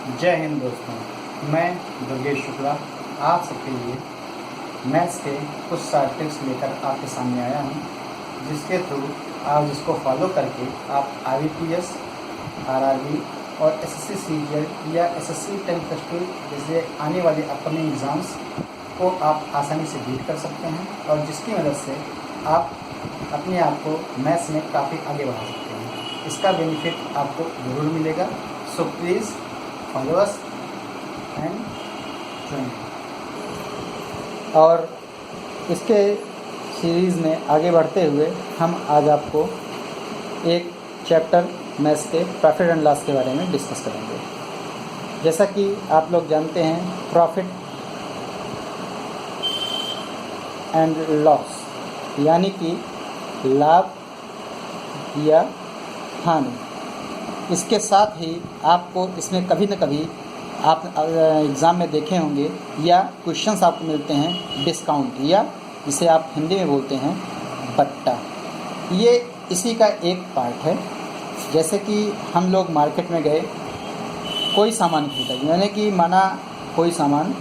जय हिंद दोस्तों, मैं दुर्गेश शुक्ला आप सबके लिए मैथ्स के कुछ सारे टिप्स लेकर आपके सामने आया हूँ, जिसके थ्रू आप जिसको फॉलो करके आप IBPS, RRB और SSC CGL या SSC 10+2 जैसे आने वाले अपकमिंग एग्ज़ाम्स को आप आसानी से बीट कर सकते हैं और जिसकी मदद से आप अपने आप को मैथ्स में काफ़ी आगे बढ़ा सकते हैं। इसका बेनिफिट आपको ज़रूर मिलेगा। So please follow us and join. और इसके सीरीज़ में आगे बढ़ते हुए हम आज आपको एक चैप्टर मैथ्स के प्रॉफिट एंड लॉस के बारे में डिस्कस करेंगे। जैसा कि आप लोग जानते हैं, प्रॉफिट एंड लॉस यानी कि लाभ या हानि। इसके साथ ही आपको इसमें कभी न कभी आप एग्ज़ाम में देखे होंगे या क्वेश्चंस आपको मिलते हैं डिस्काउंट, या जिसे आप हिंदी में बोलते हैं बट्टा। ये इसी का एक पार्ट है। जैसे कि हम लोग मार्केट में गए, कोई सामान खरीदा, यानी कि माना कोई सामान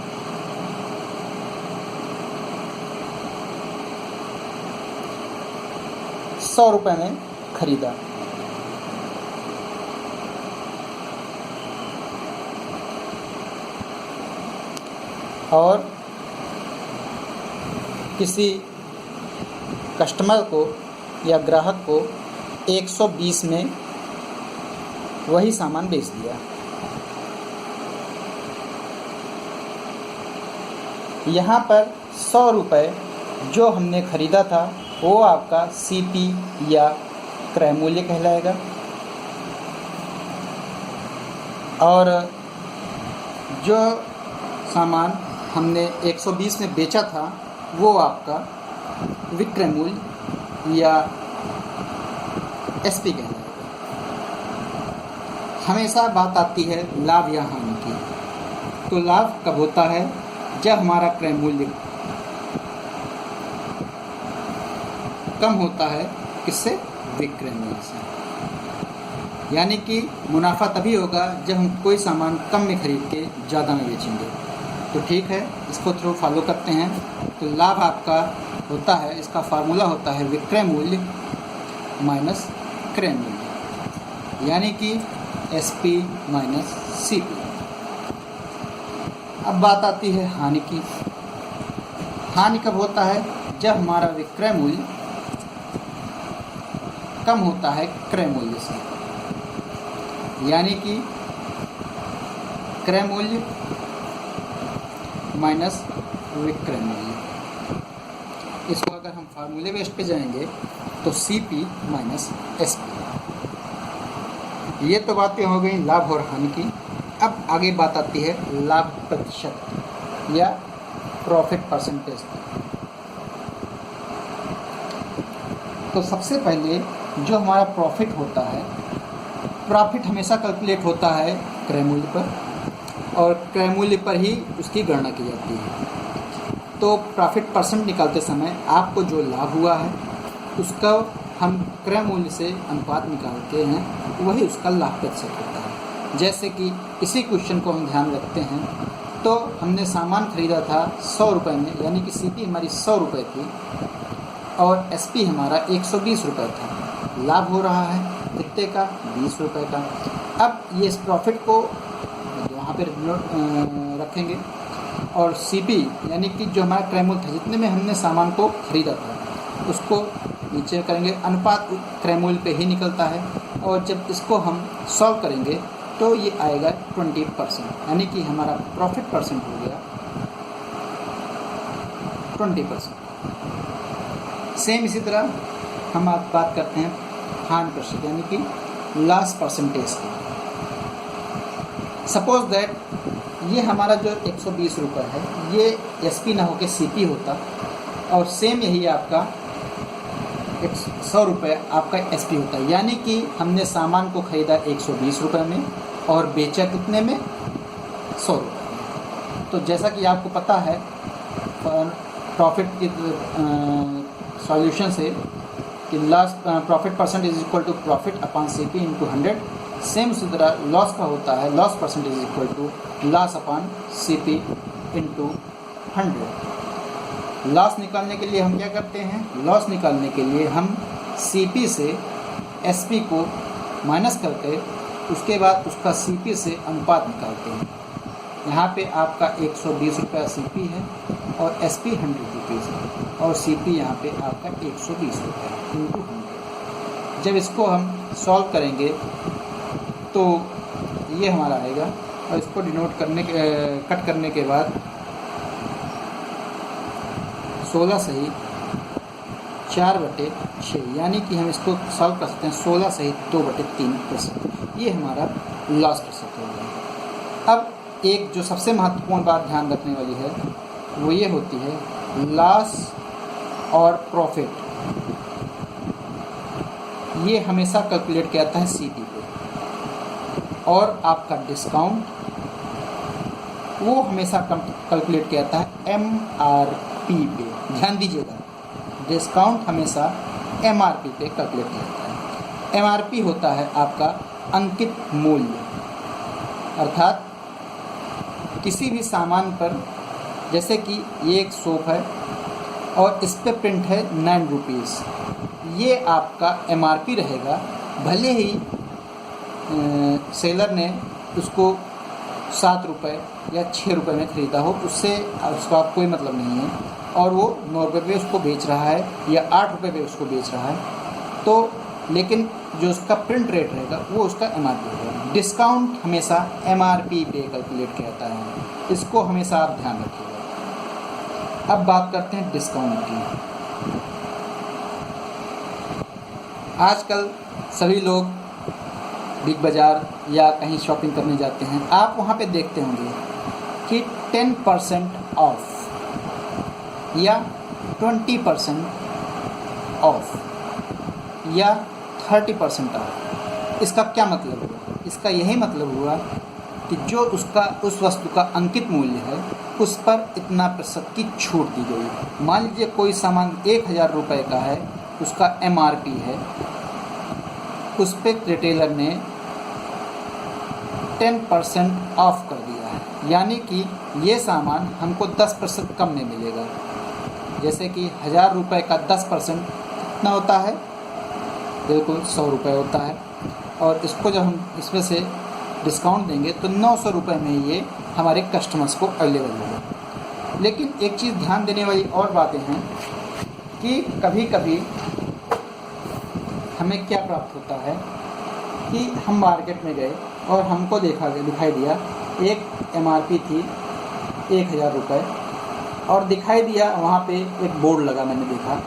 ₹100 में खरीदा, और किसी कस्टमर को या ग्राहक को 120 में वही सामान बेच दिया। यहाँ पर ₹100 जो हमने ख़रीदा था वो आपका CP या क्रय मूल्य कहलाएगा, और जो सामान हमने 120 में बेचा था वो आपका विक्रय मूल्य या SP कहलाएगा। हमेशा बात आती है लाभ या हानि की। तो लाभ कब होता है? जब हमारा क्रय मूल्य कम होता है, किससे? विक्रय मूल्य से। यानी कि मुनाफा तभी होगा जब हम कोई सामान कम में खरीद के ज़्यादा में बेचेंगे। तो ठीक है, इसको थ्रू फॉलो करते हैं। तो लाभ आपका होता है, इसका फार्मूला होता है विक्रय मूल्य माइनस क्रय मूल्य, यानी कि SP माइनस CP। अब बात आती है हानि की। हानि कब होता है? जब हमारा विक्रय मूल्य कम होता है क्रय मूल्य से, यानी कि क्रय मूल्य माइनस विक्रय मूल्य। इसको अगर हम फार्मूले बेस पे जाएंगे तो CP माइनस SP। ये तो बातें हो गई लाभ और हानि की। अब आगे बात आती है लाभ प्रतिशत या प्रॉफिट परसेंटेज। तो सबसे पहले जो हमारा प्रॉफिट होता है, प्रॉफिट हमेशा कैलकुलेट होता है क्रय मूल्य पर, और क्रय मूल्य पर ही उसकी गणना की जाती है। तो प्रॉफिट परसेंट निकालते समय आपको जो लाभ हुआ है उसका हम क्रय मूल्य से अनुपात निकालते हैं, वही उसका लाभ प्रतिशत होता है। जैसे कि इसी क्वेश्चन को हम ध्यान रखते हैं, तो हमने सामान खरीदा था ₹100 में, यानी कि CP हमारी ₹100 थी और SP हमारा ₹120 था। लाभ हो रहा है कितने का? ₹20 का। अब ये इस प्रॉफिट को वहाँ पर रखेंगे, और CP यानी कि जो हमारा क्रय मूल्य था, जितने में हमने सामान को खरीदा था, उसको नीचे करेंगे। अनुपात क्रय मूल्य पे ही निकलता है, और जब इसको हम सॉल्व करेंगे तो ये आएगा 20%, यानी कि हमारा प्रॉफिट परसेंट हो गया 20%। सेम इसी तरह हम आज बात करते हैं हानि प्रतिशत, यानी कि लॉस परसेंटेज की। सपोज दैट ये हमारा जो ₹120 है, ये SP ना होकर CP होता, और सेम यही आपका ₹100 आपका SP होता है। यानी कि हमने सामान को खरीदा ₹120 में और बेचा कितने में? ₹100 में। तो जैसा कि आपको पता है प्रॉफिट की सॉल्यूशन से कि loss profit percent is equal to profit upon CP into 100। Same उसी तरह लॉस का होता है, loss percentage equal to loss upon CP into 100। Loss निकालने के लिए हम क्या करते हैं, लॉस निकालने के लिए हम CP से SP को माइनस करके उसके बाद उसका CP से अनुपात निकालते हैं। यहाँ पे आपका 120 रुपया CP है और SP 100 रुपीज़ है और CP यहाँ पे आपका 120 रुपया इंटू 100। जब इसको हम सॉल्व करेंगे तो ये हमारा आएगा और इसको डिनोट करने के कट करने के बाद 16 सही 4/6, यानी कि हम इसको सॉल्व कर सकते हैं 16 सही 2/3%। ये हमारा लॉस प्रतिशत होगा। अब एक जो सबसे महत्वपूर्ण बात ध्यान रखने वाली है वो ये होती है लॉस और प्रॉफिट, ये हमेशा कैलकुलेट किया जाता है CP पे, और आपका डिस्काउंट वो हमेशा कैलकुलेट किया जाता है MRP पे। ध्यान दीजिएगा, डिस्काउंट हमेशा MRP पे कैलकुलेट किया जाता है। MRP होता है आपका अंकित मूल्य, अर्थात किसी भी सामान पर, जैसे कि ये एक सोप है और इस पे प्रिंट है 9 रुपीज़, ये आपका MRP रहेगा। भले ही सेलर ने उसको 7 रुपये या 6 रुपये में ख़रीदा हो, उससे उसका कोई मतलब नहीं है, और वो 9 रुपये पे उसको बेच रहा है या 8 रुपये पे उसको बेच रहा है, तो लेकिन जो उसका प्रिंट रेट रहेगा वो उसका MRP होगा। डिस्काउंट हमेशा MRP पे कैलकुलेट किया जाता है, इसको हमेशा आप ध्यान रखिएगा। अब बात करते हैं डिस्काउंट की। आजकल सभी लोग बिग बाज़ार या कहीं शॉपिंग करने जाते हैं, आप वहाँ पे देखते होंगे कि 10% ऑफ या 20% ऑफ या 30% ऑफ। इसका क्या मतलब हुआ? इसका यही मतलब हुआ कि जो उसका उस वस्तु का अंकित मूल्य है उस पर इतना प्रतिशत की छूट दी गई। मान लीजिए कोई सामान 1000 रुपये का है, उसका MRP है, उस पर रिटेलर ने 10% ऑफ कर दिया है, यानी कि ये सामान हमको 10% कम में मिलेगा। जैसे कि 1000 रुपये का 10% कितना होता है? बिल्कुल 100 रुपये होता है, और इसको जब हम इसमें से डिस्काउंट देंगे तो 900 रुपये में ये हमारे कस्टमर्स को अवेलेबल होगा। लेकिन एक चीज़ ध्यान देने वाली और बातें हैं कि कभी कभी हमें क्या प्राप्त होता है कि हम मार्केट में गए और हमको दिखाई दिया एक MRP थी 1000 रुपये, और दिखाई दिया वहाँ पे एक बोर्ड लगा, मैंने देखा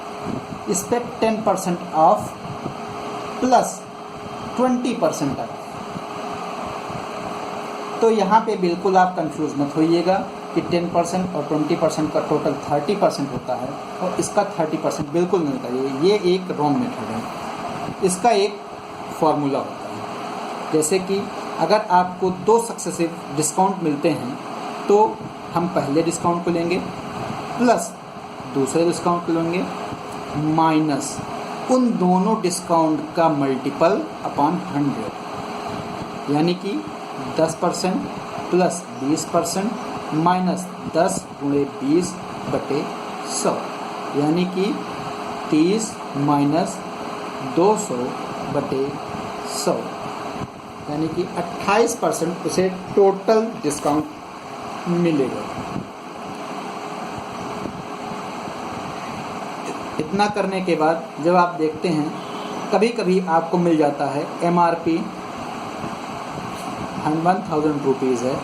इस पर 10% ऑफ प्लस 20% ऑफ। तो यहाँ पे बिल्कुल आप कंफ्यूज मत होइएगा कि 10% और 20% का टोटल 30% होता है, और इसका 30% बिल्कुल नहीं करिए, ये एक रॉन्ग मेथड है। इसका एक फॉर्मूला होता है, जैसे कि अगर आपको 2 सक्सेसिव डिस्काउंट मिलते हैं तो हम पहले डिस्काउंट को लेंगे प्लस दूसरे डिस्काउंट को लेंगे माइनस उन दोनों डिस्काउंट का मल्टीपल अपॉन 100, यानी कि 10% प्लस 20% माइनस 10 गुणे 20/100, यानी कि 30 माइनस 200/100, यानी कि 28% उसे टोटल डिस्काउंट मिलेगा। इतना करने के बाद जब आप देखते हैं, कभी कभी आपको मिल जाता है MRP 1000 रुपीज़ है,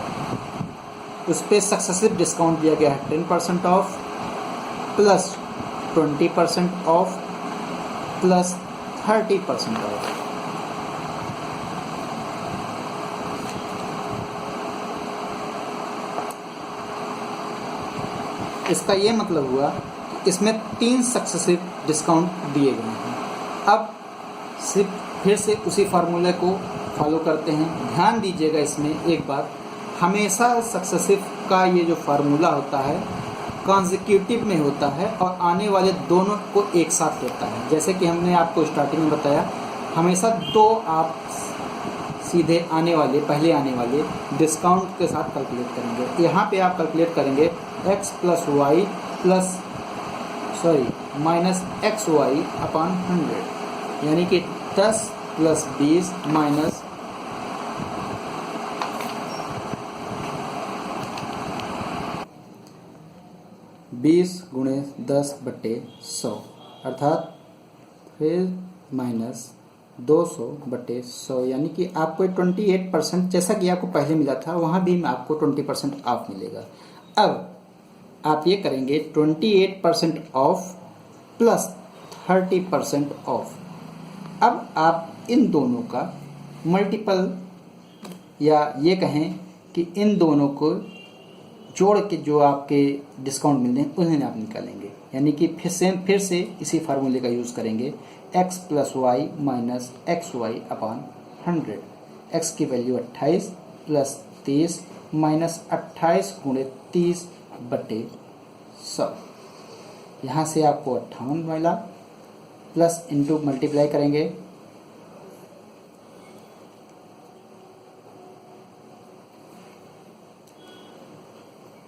उस पर सक्सेसिव डिस्काउंट दिया गया है 10% of plus 20% of plus 30% of. इसका ये मतलब हुआ कि इसमें 3 सक्सेसिव डिस्काउंट दिए गए हैं। अब सिर्फ फिर से उसी फार्मूले को फॉलो करते हैं। ध्यान दीजिएगा इसमें एक बात, हमेशा सक्सेसिव का ये जो फार्मूला होता है कॉन्जिक्यूटिव में होता है और आने वाले दोनों को एक साथ लेता है। जैसे कि हमने आपको स्टार्टिंग में बताया, हमेशा 2 आप सीधे पहले आने वाले डिस्काउंट के साथ कैलकुलेट करेंगे। यहाँ पे आप कैलकुलेट करेंगे x plus y minus x y upon 100, यानी कि 10 प्लस 20 माइनस 20 गुणे 10/100, अर्थात फिर माइनस 200/100, यानी कि आपको 28%, जैसा कि आपको पहले मिला था वहाँ भी आपको 20% ऑफ मिलेगा। अब आप ये करेंगे 28% ऑफ प्लस 30% ऑफ। अब आप इन दोनों का मल्टीपल, या ये कहें कि इन दोनों को जोड़ के जो आपके डिस्काउंट मिलते हैं उन्हें आप निकालेंगे, यानी कि फिर से इसी फार्मूले का यूज़ करेंगे। x plus y minus x y upon 100, x की वैल्यू 28 प्लस 30 माइनस 28 गुणे 30/100। यहाँ से आपको 58 मिला, प्लस इंटू मल्टीप्लाई करेंगे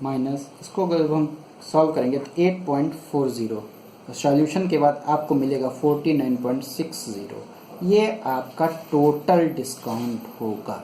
माइनस, इसको अगर हम सॉल्व करेंगे तो 8.40, सॉल्यूशन के बाद आपको मिलेगा 49.60। ये आपका टोटल डिस्काउंट होगा।